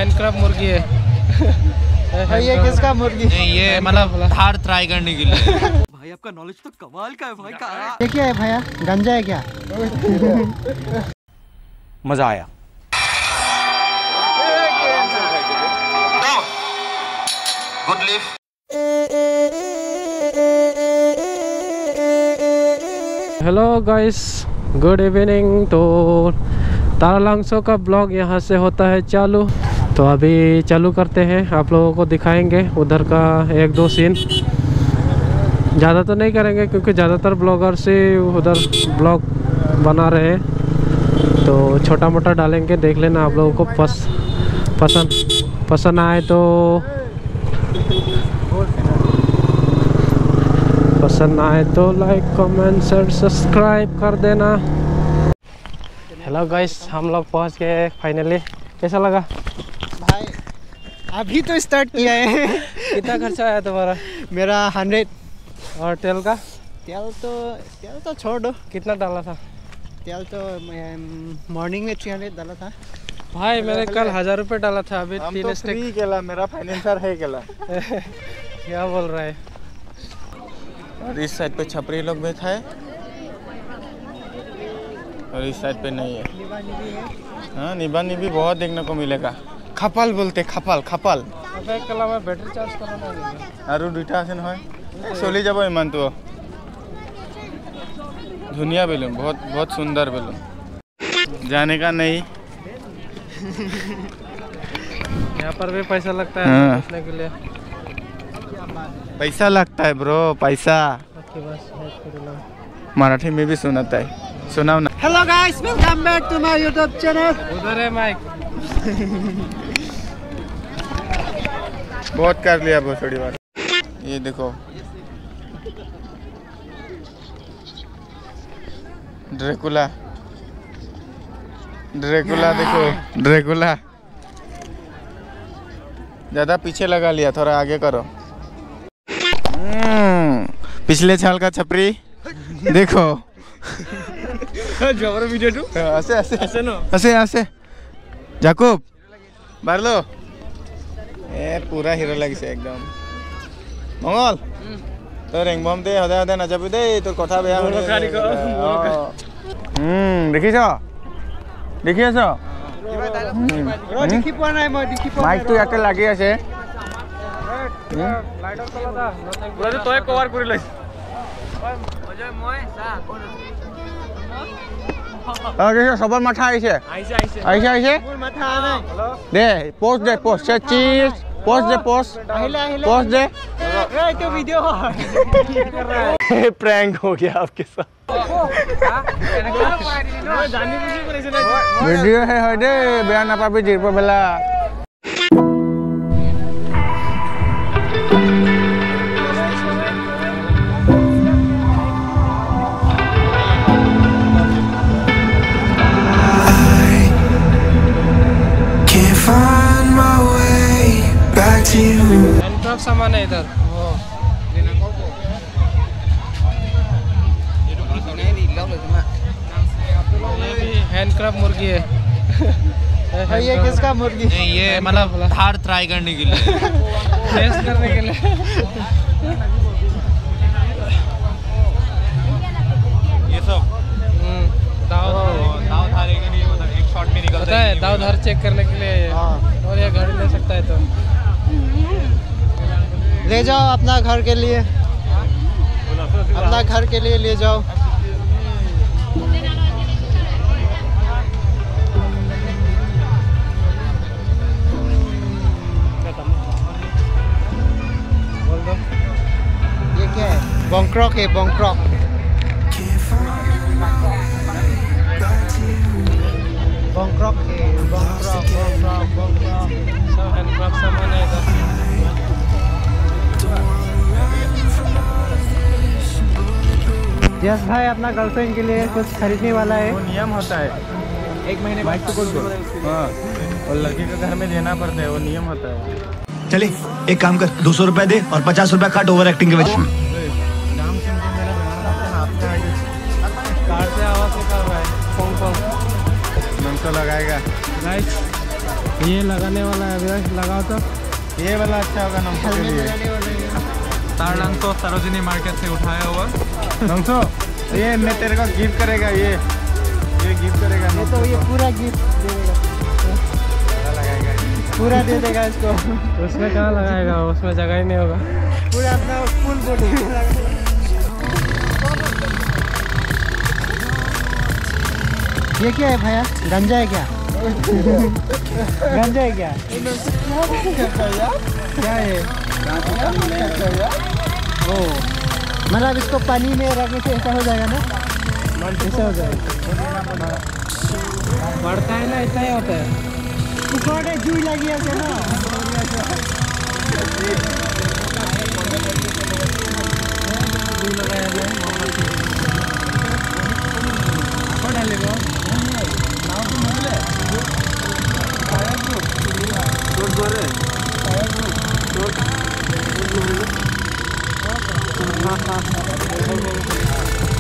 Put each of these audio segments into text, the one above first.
Handcraft मुर्गी है। ये किसका मुर्गी? नहीं, ये मतलब हार ट्राई करने के लिए। भाई आपका नॉलेज तो कमाल का है भाई का। ये क्या है भैया? गंजा है क्या? मजा आया। Good live. Hello guys, good evening. तो तारालांगसो का ब्लॉग यहाँ से होता है चालू। तो अभी चालू करते हैं, आप लोगों को दिखाएंगे उधर का एक दो सीन। ज़्यादा तो नहीं करेंगे क्योंकि ज़्यादातर ब्लॉगर से उधर ब्लॉग बना रहे हैं, तो छोटा मोटा डालेंगे। देख लेना, आप लोगों को पसंद आए तो लाइक कमेंट शेयर सब्सक्राइब कर देना। हेलो गाइस, हम लोग पहुंच गए फाइनली। कैसा लगा भाई? अभी तो स्टार्ट किया है। कितना खर्चा आया तुम्हारा? मेरा 100। और तेल का? तेल तो छोड़ दो। कितना डाला था? तेल तो मॉर्निंग में 300 डाला था भाई। मैंने कल 1000 रुपये डाला था। अभी 3 स्टेक केला। मेरा फाइनेंसर है केला। क्या बोल रहा है? और इस साइड पे छपरी लोग बैठा है और इस साइड पे नहीं है। हाँ, निबा निबी बहुत देखने को मिलेगा। खपल बोलते, खपल खपल। अबे कला मैं बैटरी चार्ज करना नहीं। और दुटा आसन है चली যাব इमान तो। धुनिया बेलून, बहुत बहुत सुंदर बेलून। जाने का नहीं। यहाँ पर भी पैसा लगता है घुसने के लिए। पैसा लगता है ब्रो, पैसा। मराठी में भी सुनाता है, सुनाओ ना। Hello guys, welcome back to my YouTube channel. उधर है माइक। बहुत कर लिया बहुत थोड़ी बार। ये देखो ड्रैकुला, ड्रैकुला देखो, ड्रैकुला। ज्यादा पीछे लगा लिया, थोड़ा आगे करो। पिछले साल का छपरी देखो। ऐसे ऐसे ऐसे ऐसे जाकुब बारलो ए पूरा हीरो लगिसे एकदम। मंगल तो रेंगबम दे हदे हदे नाचाबी दे तो कथा बेया দেখিছ দেখি পোৱা নাই মই। দেখি পোৱা মাইকটো ইয়াতে লাগি আছে। তই কভাৰ কৰি লৈছ। সবার মাথা আহিছে আহিছে আহিছে দে পোস্ট দে পোস্ট চিজ পোস্ট দে পোস্ট पोस्ट दे। तो वीडियो प्रैंक हो गया आपके साथ। वीडियो है दे बेया ना पाबी जिरप बेला। हैंडक्राफ्ट सामान है इधर। ये भी हैंडक्राफ्ट मुर्गी है। ये किसका मुर्गी? नहीं, ये मतलब हार ट्राई करने के लिए, टेस्ट करने के लिए। ये सब दाव धारे के लिए मतलब एक शॉट में निकलता है। दाव धार चेक करने के लिए। और ये गाड़ी ले सकता है तो ले जाओ अपना घर के लिए, अपना घर के लिए ले जाओ। बोल दो। ये क्या है? बंक्रॉक है, बंक्रॉक। बंक्रॉक है, बंक्रॉक बंक्रॉक बंक्रॉक। सब हैंडक्राफ्ट सामान है इधर। यस भाई अपना गर्लफ्रेंड के लिए कुछ खरीदने वाला है। वो नियम होता है, 1 महीने बाद तो कुछ। हाँ, और लड़के के घर में देना पड़ता है, वो नियम होता है। चले एक काम कर, 200 रुपए दे और 50 रुपए काट ओवर एक्टिंग के वजह से। कार से आवाज निकल रहा है, फोन तो लगाएगा। नाइस। ये लगाने वाला है अभी, लगाओ तो। ये वाला अच्छा होगा नमसो के हेलमेट लिए। लगाने वाले हैं। तारलांगसो सरोजिनी मार्केट से उठाया हुआ। नमसो ये मैं तेरे को गिफ्ट करेगा, ये गिफ्ट करेगा। ये तो ये पूरा गिफ्ट देगा, लगाएगा, पूरा दे देगा इसको। उसमें कहाँ लगाएगा, उसमें जगह ही नहीं होगा। पूरा अपना फुल बॉडी में लगा। ये क्या है भैया, गंजा है क्या? गंजा है क्या? क्या है? ओ मतलब इसको पानी में रखने से ऐसा हो जाएगा ना, ऐसा हो जाएगा। बढ़ता है ना, ऐसा ही होता है। उखड़े जुई लगी है क्या ना?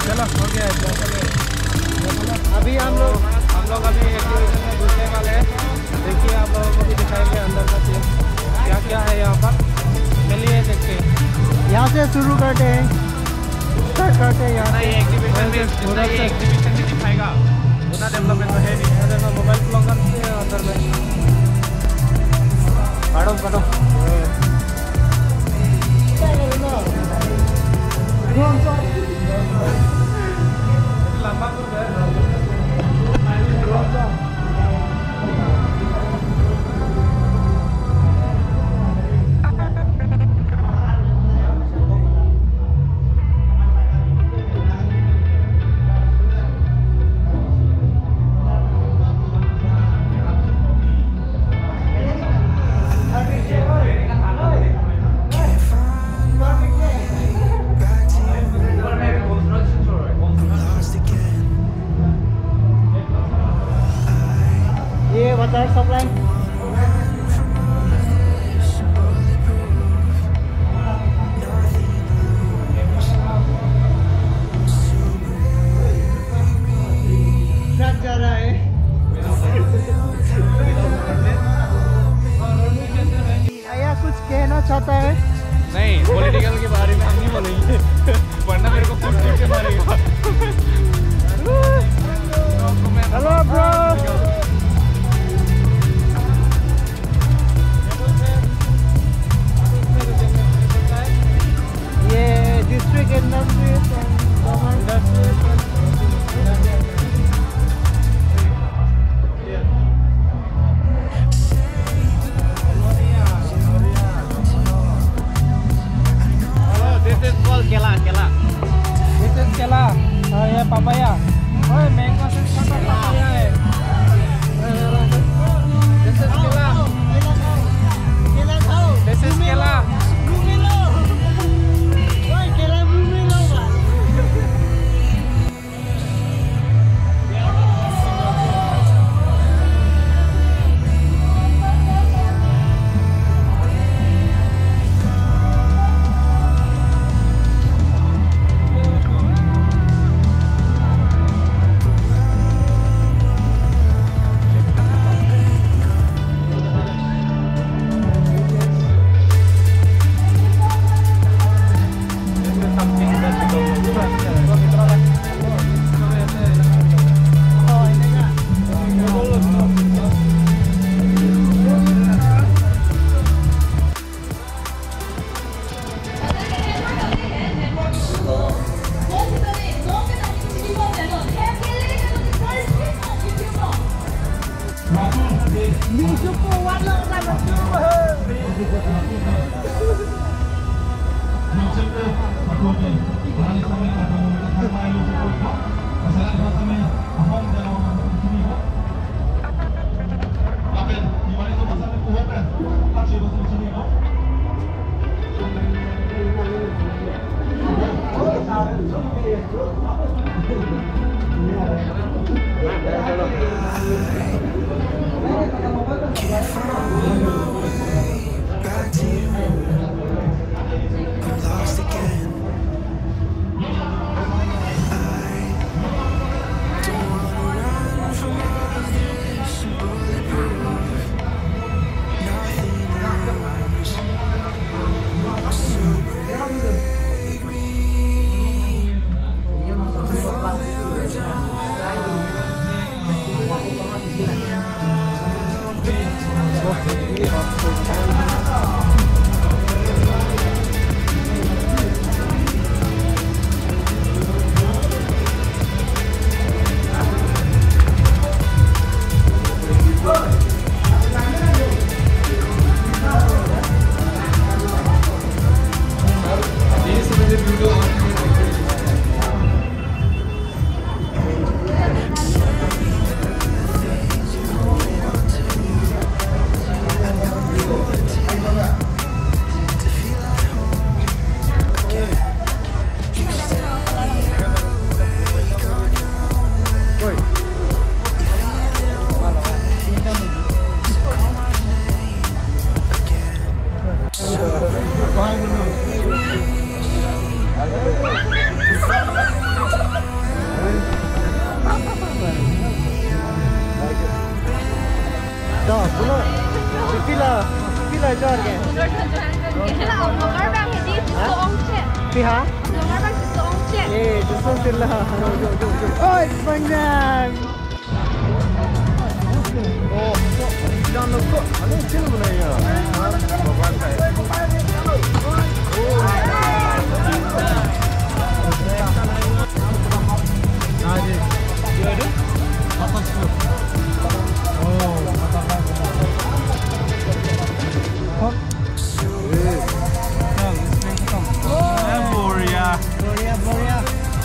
चलो हो गया। अभी हम लोग अभी एक्टिविटी में घुसने वाले हैं। देखिए आप लोगों को भी दिखाएंगे अंदर का सीन क्या क्या है यहाँ पर। चलिए देखते हैं। यहाँ से शुरू करते हैं, स्टार्ट करते हैं यहाँ से। एग्जीबिशन भी दिखाएगा, उतना डेवलपमेंट तो है नहीं। देखो मोबाइल ब्लॉगर से अंदर में काटो लंबा कुछ है। ये वाटर सप्लाई ट्रक जा रहा है। आया कुछ कहना चाहता है? नहीं, पॉलिटिकल के बारे में हम नहीं बोलेंगे वरना मेरे को कूट के मारेगा। Hello bro. ये डिस्ट्रिक्ट इंडस्ट्रीज केला ये papaya। ओए मैंगो से छोटा papaya है। This is केला। केला खाओ। This is केला। मुंह में लो। ओए केला मुंह में लो भाई।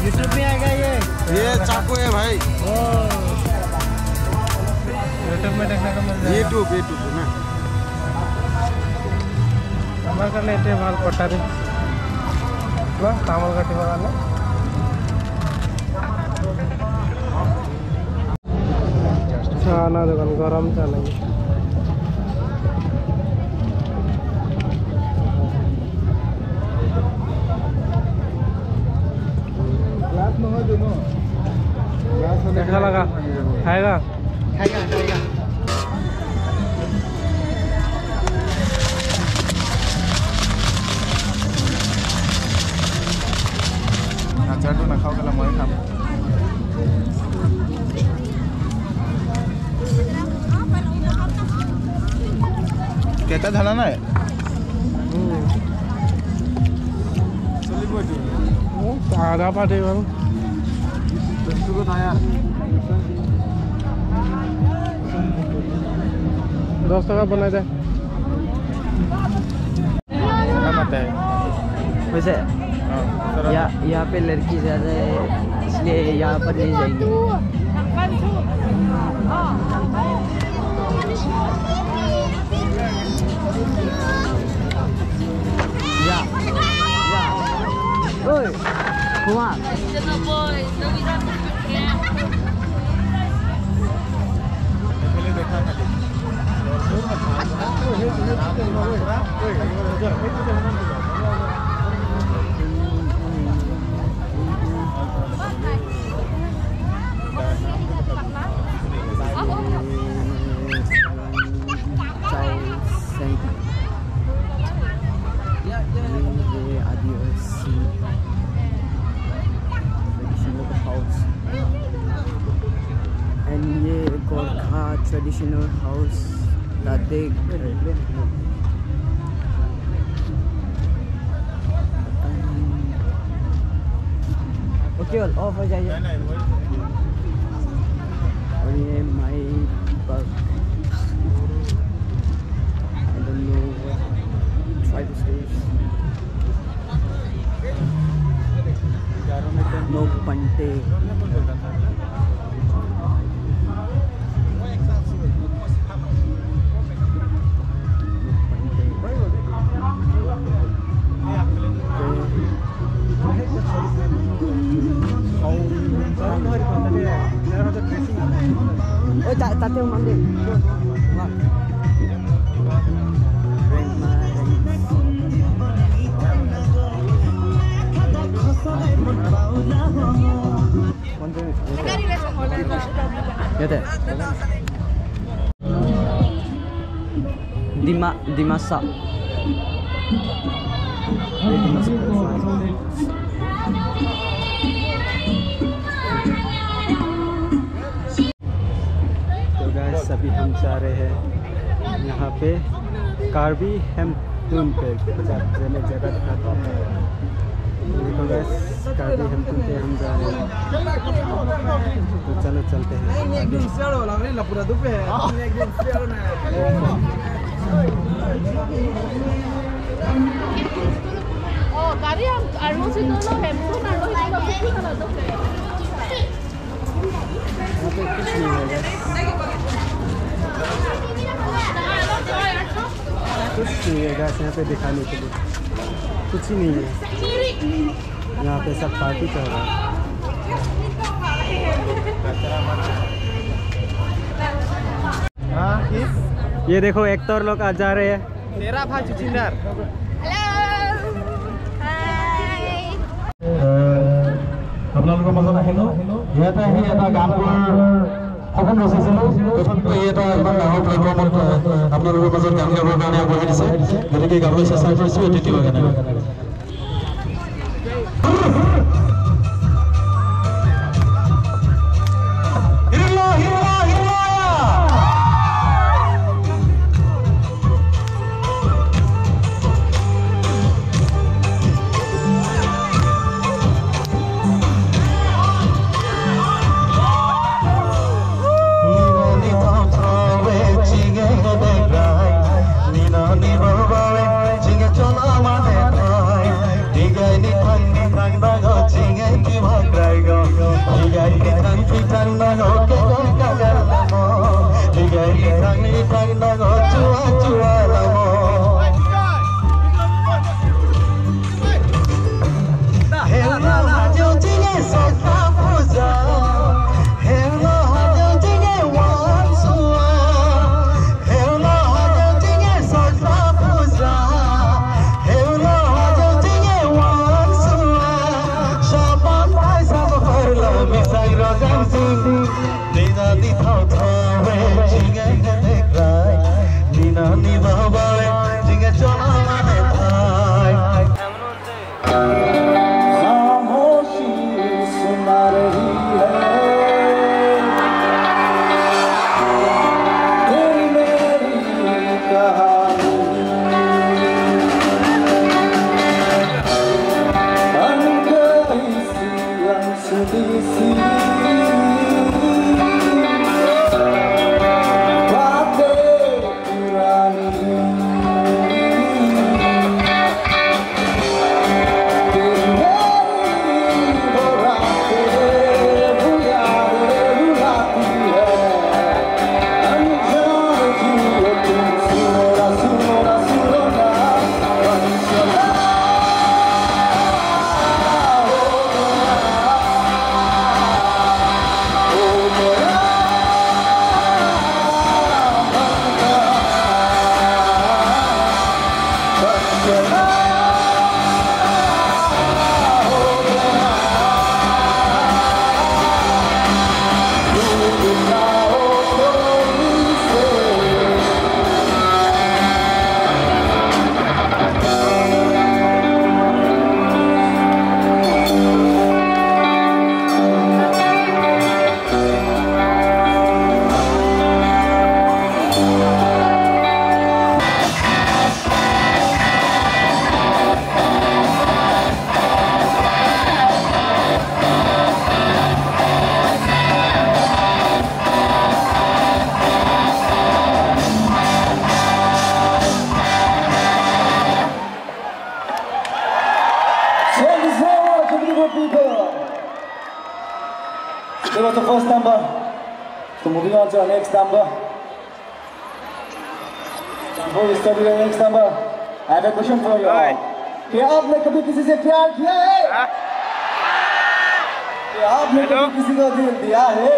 यूट्यूब में आएगा ये चाकू है भाई। यूट्यूब में देखने को मिल जाएगा। यूट्यूब में हमारे कर लेते हैं बाल कटा दे ना तामल कटी वाला चाना दुकान गरम चाना कैसा लगा? खाएगा? আচাৰটো নাখাওঁ কেলা মই খাম। কেইটা ধানা নাই आधा पाटे बाल 10 টাকা बनाए दे वैसे यहाँ पे लड़की ज़्यादा है इसलिए यहाँ पर नहीं जाएंगे। Oi, Kumar. Traditional house that they okay off हो जाइए। और ये my bug I don't know what try to say no pante tate umande Dimasa अभी हम जा रहे हैं यहाँ पे कार्बी हेम्पटन पे मैं जगह दिखाता हूँ। देखो गाइस कार्बी हेम्पटन पे हम जा रहे हैं तो चलो चलते हैं। कुछ नहीं होगा कुछ नहीं है गैस यहाँ पे दिखाने के लिए कुछ ही नहीं है। यहाँ पे सब पार्टी चल रहा है। ये देखो एक्टर लोग आ जा रहे हैं। मेरा भाई जुचिंदर আপোনালোকৰ মাজত আহিলো ইয়াতে আহি এটা গান গোৱাৰ সপোন ৰচিছিলোঁ তথাপিও এটা ইমান ডাঙৰ প্লেটফৰ্মত আপোনালোকৰ মাজত গান গাবৰ কাৰণে আগবাঢ়ি দিছে গতিকে গাবলৈ চেষ্টা কৰিছোঁ দ্বিতীয় গানে That was the first number. So moving on to our next number. Before we start with the next number, I have a question for you all. क्या आपने कभी किसी से प्यार किया है? क्या आपने कभी किसी को दिल दिया है?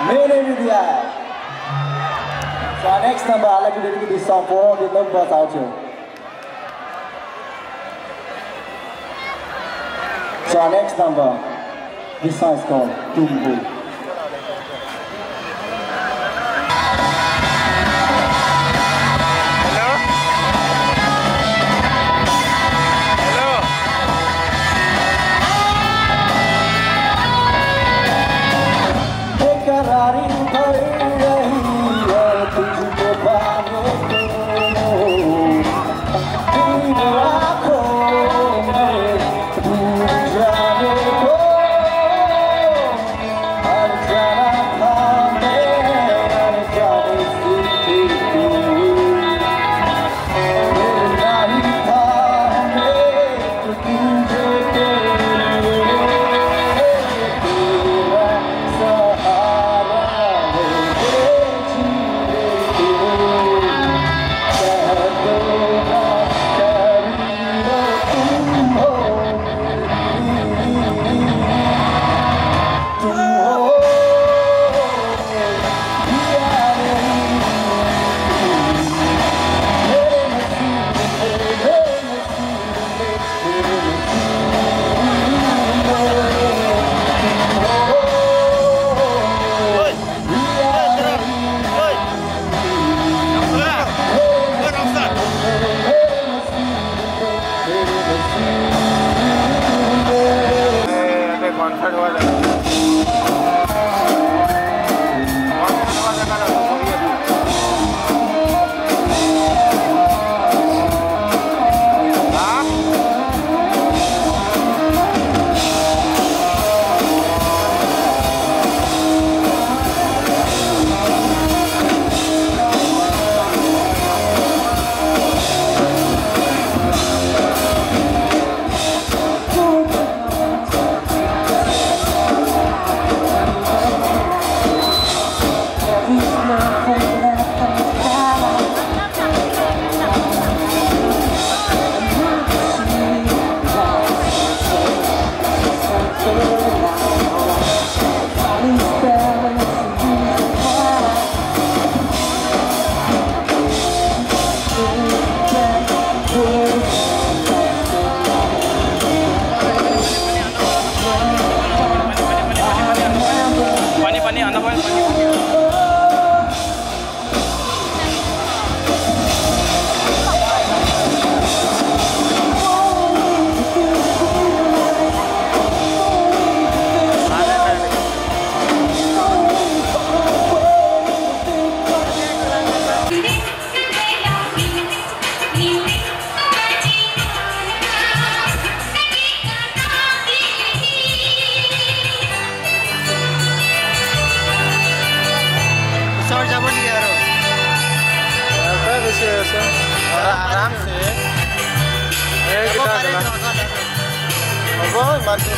मैंने भी दिया है. So our next number, I'd like to dedicate this song for all the lovers out here. So our next number, this song is called Tumbu. বেছি হৈ আছে আৰামছে হ'ব ইমানটো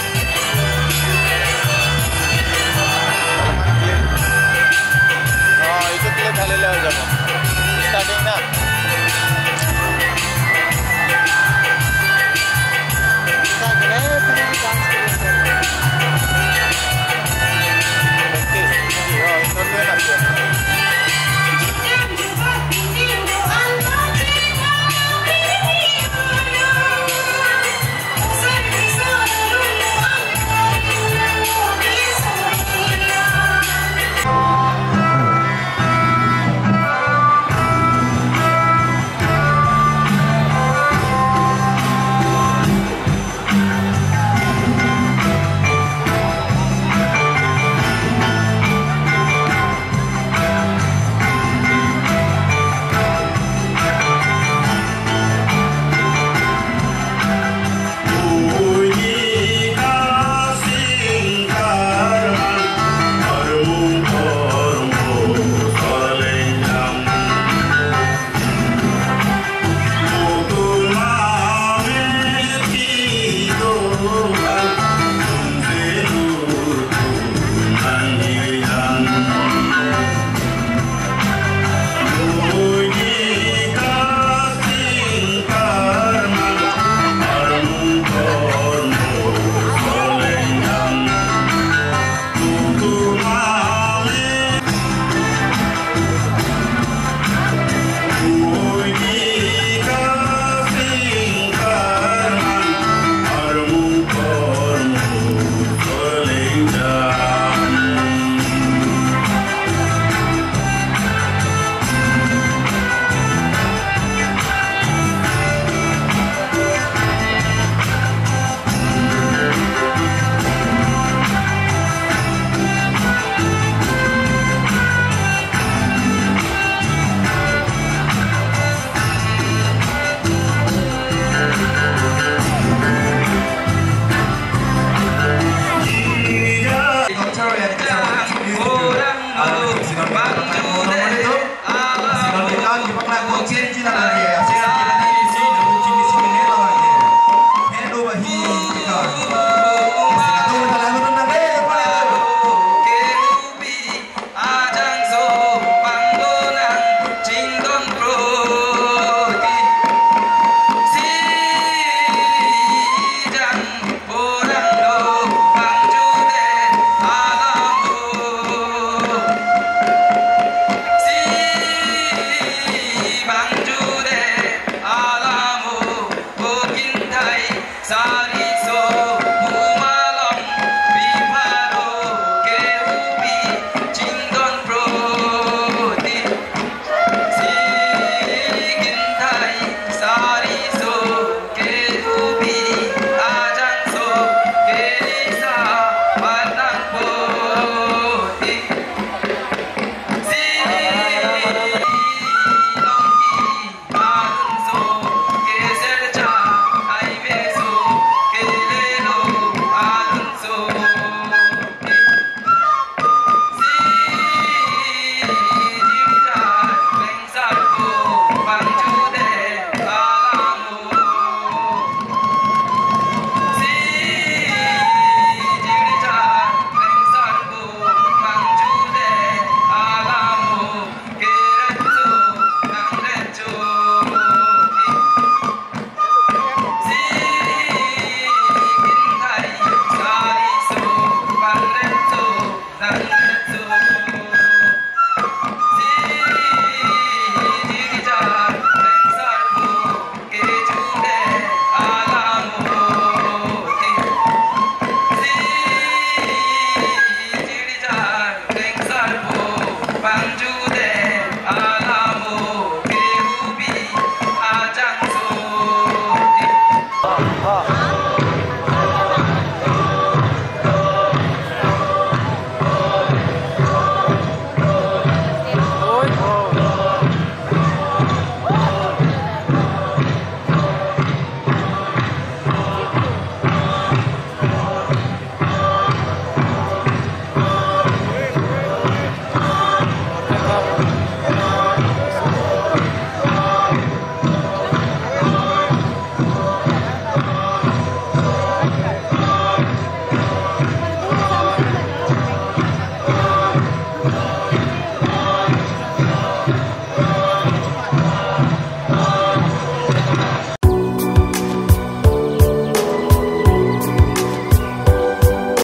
এইটো প্লেট ঢালিলে হৈ যাব